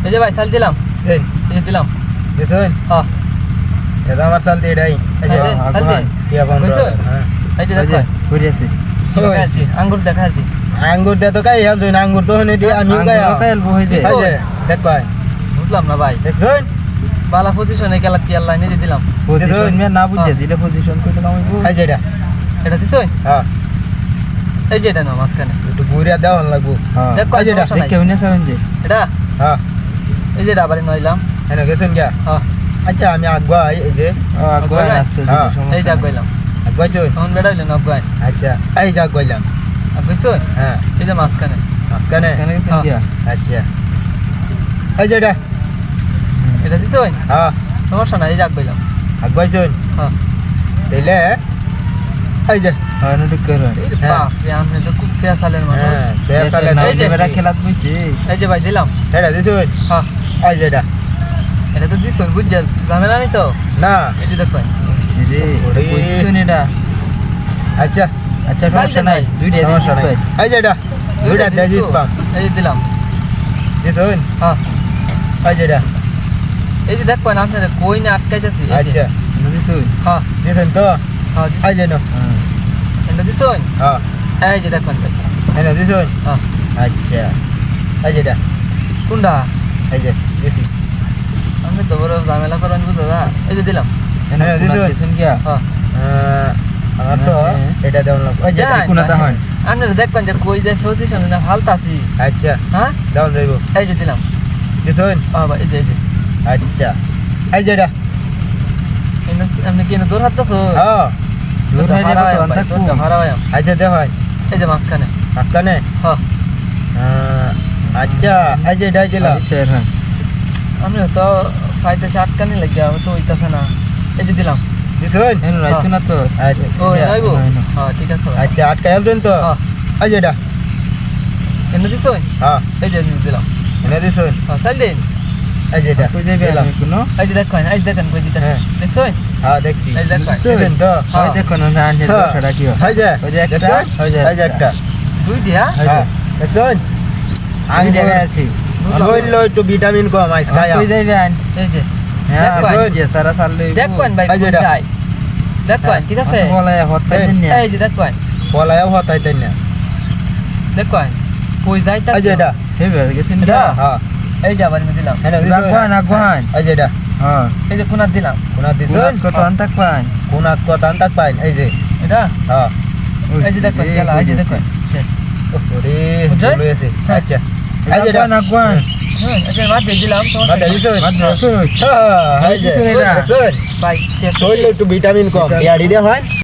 এই যে ভাই সাল দিলাম দেন এই যে দিলাম দিছেন হ্যাঁ এটা আমার সাল দিয়ে এটাই এই যে সাল দে টিয়া 15 হ্যাঁ এই যে দেখো ঘুরে আছে দেখাচ্ছি আঙ্গুর দেখাচ্ছি আঙ্গুর দে তো কাই হেল জইন আঙ্গুর তো হনে দি আমি গায় কাইল বই যে এই যে দেখ ভাই বুঝলাম না ভাই দেখছেন বালা পজিশনে গেলা কি আল্লাহ নিয়ে দিলাম পজিশন মে না বুঝে দিলে পজিশন কইতে কামাইবো এই যে এটা এটা দিছই হ্যাঁ এই যে এটা না মাঝখানে একটু বুড়িয়া দাও লাগবো হ্যাঁ দেখ এই যে এটা, দেখ কেউ না সাবেন যে এটা হ্যাঁ এই যে ডাবারে নইলাম এনে গেছেন গা হ্যাঁ আচ্ছা আমি আগুয়াই এই যে আগুয়াই আসছে হ্যাঁ, এই যে আগাইলাম আগুয়াইছুন তখন বেড়া হইলেন আগাই আচ্ছা এই যে আগুয়াইলাম আগাইছই হ্যাঁ এই যে মাঝখানে মাঝখানে কেন গেছেন গিয়া আচ্ছা এই যে এটা এটা দিছই হ্যাঁ সমস্যা নাই এই যে আগাইলাম আগুয়াইছুন হ্যাঁ তাইলে এই যে হ্যাঁ না ঠিক করে এই হ্যাঁ। বাপ রে আমি তো খুব পেশালের মানুষ হ্যাঁ পেছালে না এই যে যে বেটা খেলাত বইছে এই যে ভাই দিলাম এটা দিছুন হ্যাঁ এই যে এটা এটা তো দিছই বুঝছেন ঝামেলা নেই তো না এই যে দেখো বইছে রে ওরে। পজিশন এটা আচ্ছা আচ্ছা সমস্যা নাই দুইটা দিন সমস্যা নাই পাই এই যে এটা দুইটা দিয়ে জিত পাম এই যে দিলাম দিছুন হ্যাঁ এই যে এটা এই যে দেখো না আপনারা কই না আটকাইতেছি আচ্ছা বুঝিস হ্যাঁ দিছুন তো হ্যাঁ এই যে না এটা দিছই হ্যাঁ এই যে দেখো এনে দিছুন হ্যাঁ আচ্ছা এই যে এটা কোনটা এই যে দিছি আমি তো বড় ঝামেলা করেন বুঝো না এই যে দিলাম এনে হ্যাঁ, দিছো? দিছেন গিয়া হ্যাঁ আমার তো হ্যাঁ। এটা দেওয়ান লাগবে এই যে এটা। যাই, কোনটা হয়? আপনারা দেখবেন যে কই যায় পজিশন না ফালতাছি আচ্ছা হ্যাঁ দেওয়ান যাইব এই যে দিলাম দিছুন হ্যাঁ ভাই এই যে আচ্ছা এই যে এটা আপনি কি দূর হাঁটতেছো হ্যাঁ দূর হইলে কত আন্তা কম ভাড়া ভাই আচ্ছা দেখো এই যে মাঝখানে মাঝখানে হ্যাঁ আচ্ছা এই যে এটাই দিলাম আচ্ছা হ্যাঁ আমি তো সাইডে আটকানি লাগে আমি তো হইতাছে না এই যে দিলাম দিছুন এনে রাইতো না তো ও আচ্ছা যাইবো নাই, নাই। হ্যাঁ ঠিক আছে ভাই। আচ্ছা আটকা হেলছেন তো হ্যাঁ এই যে এটা এনে দিছই হ্যাঁ এই যে দিলাম এনে দিছুন হ্যাঁ সাইড দিন এই যে এটা কই যাবে দিলাম। আমি কোনো এই যে দেখেন এই দেখেন কই দিতেছে হ্যাঁ। দেখছই হ্যাঁ দেখছি এই দেখো। দিছেন তো ওই দেখো না আনছে হ্যাঁ। দশটা কি এই যে ওই যে একটা দেখছেন? ওই যে এই যে একটা দুই দিয়া হ্যাঁ দেখছেন আমি দেখা আঙ্গুর আছি বলল একটু ভিটামিন কম আইস খায়া কই যাবে আন এই যে হ্যাঁ দেখো, যে সারা সাল লইব দেখবেন ভাই এই যে কই এটা। যায় দেখবেন ঠিক আছে বলে হত পাইছেন না এই যে দেখবেন পলায়ও হতাই তাই না দেখবেন কই যায় তা এই যে এটা হেবে গেছেন এটা? গা হ্যাঁ এই যে আবার আমি দিলাম এনে দিছুন আগুয়ান আগুয়ান এই যে এটা হ্যাঁ এই যে কোনার দিলাম কোনা দিছুন কোন কত আনতাক পান কোনাত কত আনতাক পাইন এই যে এটা হ্যাঁ এই যে দেখবেন গেল এই যে দেখবেন শেষ ওরে বুঝছেন? ভুল হয়েছে হ্যাঁ। আচ্ছা এই যে এটা আগুয়ান আগুয়ান হ্যাঁ এই যে মাঝে দিলাম তোমার মাথা দিছুন মাত্র হ্যাঁ এই যে দিছুন এটা। দেখছেন ভাই শেষ শরীরে একটু ভিটামিন কম ভিটামিন পেয়ারি দিয়ে হয়